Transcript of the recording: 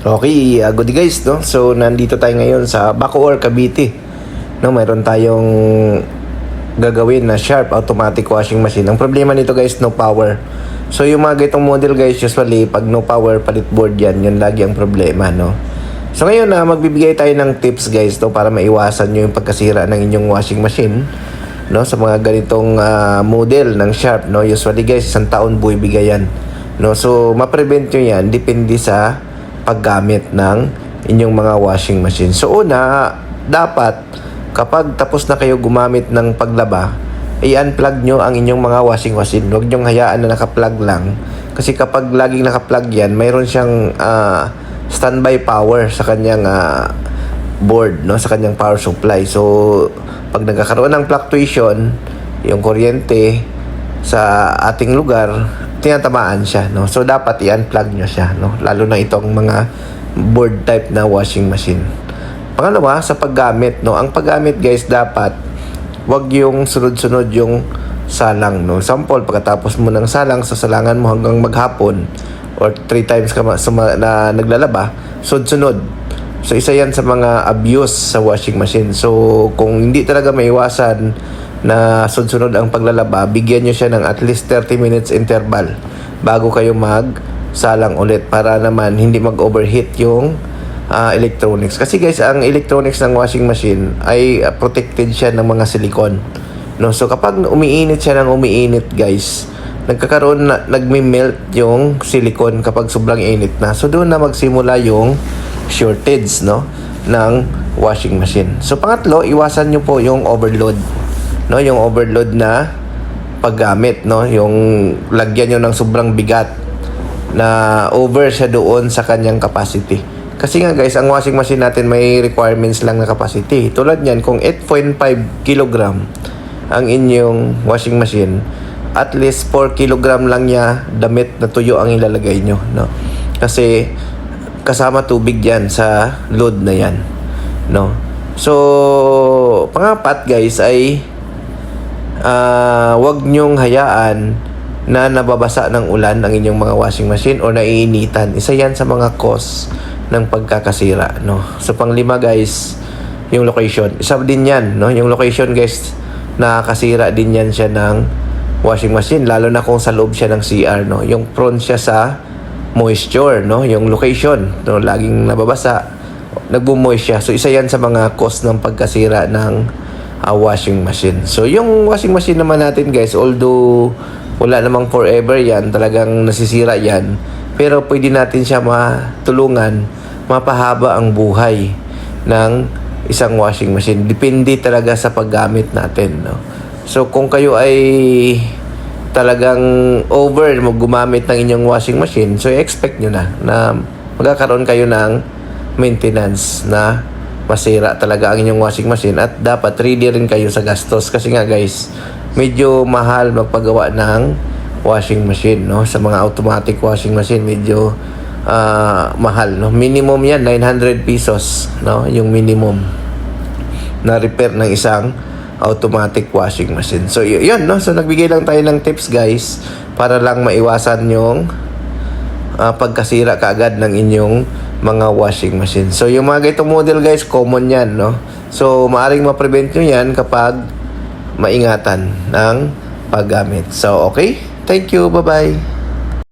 Okay, good guys, no? So, nandito tayo ngayon sa Bacoor, Cavite. No, mayroon tayong gagawin na Sharp automatic washing machine. Ang problema nito guys, no power. So, yung mga ganitong model guys, usually, pag no power, palit board yan. Yun lagi ang problema, no? So, ngayon na magbibigay tayo ng tips guys, no? Para maiwasan nyo yung pagkasira ng inyong washing machine, no? Sa mga ganitong model ng Sharp, no? Usually guys, 1 taon buibigay yan, no? So, ma-prevent nyo yan, depende sa paggamit ng inyong mga washing machine. So una, dapat kapag tapos na kayo gumamit ng paglaba, i-unplug nyo ang inyong mga washing machine. Huwag nyo hayaan na naka-plug lang. Kasi kapag laging naka-plug yan, mayroon siyang standby power sa kanyang board, no? Sa kanyang power supply. So, pag nagkakaroon ng fluctuation, yung kuryente sa ating lugar, tinatamaan siya, no? So dapat i-unplug nyo siya, no? Lalo na itong mga board type na washing machine. Pangalawa, sa paggamit, no? Ang paggamit guys, dapat wag yung sunod-sunod yung salang, no? Sample, pagkatapos mo ng salang, sasalangan mo hanggang maghapon or 3 times ka na naglalaba, sunod-sunod. So isa yan sa mga abuse sa washing machine. So kung hindi talaga maiwasan na sunod-sunod ang paglalaba, bigyan nyo siya ng at least 30 minutes interval bago kayo magsalang ulit para naman hindi mag-overheat yung electronics. Kasi guys, ang electronics ng washing machine ay protected siya ng mga silicone, no? So kapag umiinit siya ng umiinit guys, nagme-melt yung silicone kapag sobrang init na. So doon na magsimula yung shortage, no, ng washing machine. So pangatlo, iwasan nyo po yung overload, no, yung overload na paggamit, no, yung lagyan nyo ng sobrang bigat na over siya doon sa kanyang capacity. Kasi nga guys, ang washing machine natin may requirements lang na capacity. Tulad niyan, kung 8.5 kg ang inyong washing machine, at least 4 kg lang niya damit na tuyo ang ilalagay nyo, no? Kasi kasama tubig yan sa load na yan, no? So pangapat guys ay wag nyong hayaan na nababasa ng ulan ang inyong mga washing machine o naiinitan. Isa yan sa mga cause ng pagkakasira, no? So panglima guys, yung location. Isa din yan, no? Yung location guys, nakakasira din yan siya ng washing machine, lalo na kung sa loob siya ng CR, no? Yung prone siya sa moisture, no? Yung location, no? Laging nababasa, nagbo-moist siya. So isa yan sa mga cause ng pagkasira ng washing machine. So yung washing machine naman natin guys, although wala namang forever yan, talagang nasisira yan, pero pwede natin siya matulungan, mapahaba ang buhay ng isang washing machine. Depende talaga sa paggamit natin, no? So kung kayo ay talagang over gumamit ng inyong washing machine, so expect nyo na magkakaroon kayo ng maintenance na masira talaga ang inyong washing machine, at dapat ready rin kayo sa gastos. Kasi nga guys, medyo mahal magpagawa ng washing machine, no? Sa mga automatic washing machine, medyo mahal, no? Minimum yan 900 pesos, no? Yung minimum na repair ng isang automatic washing machine. So yun, no? So nagbigay lang tayo ng tips guys para lang maiwasan yung pagkasira kaagad ng inyong mga washing machine. So yung mga ganitong model guys, common yan, no? So maaring ma-prevent nyo yan kapag maingatan ng paggamit. So okay, thank you, bye bye.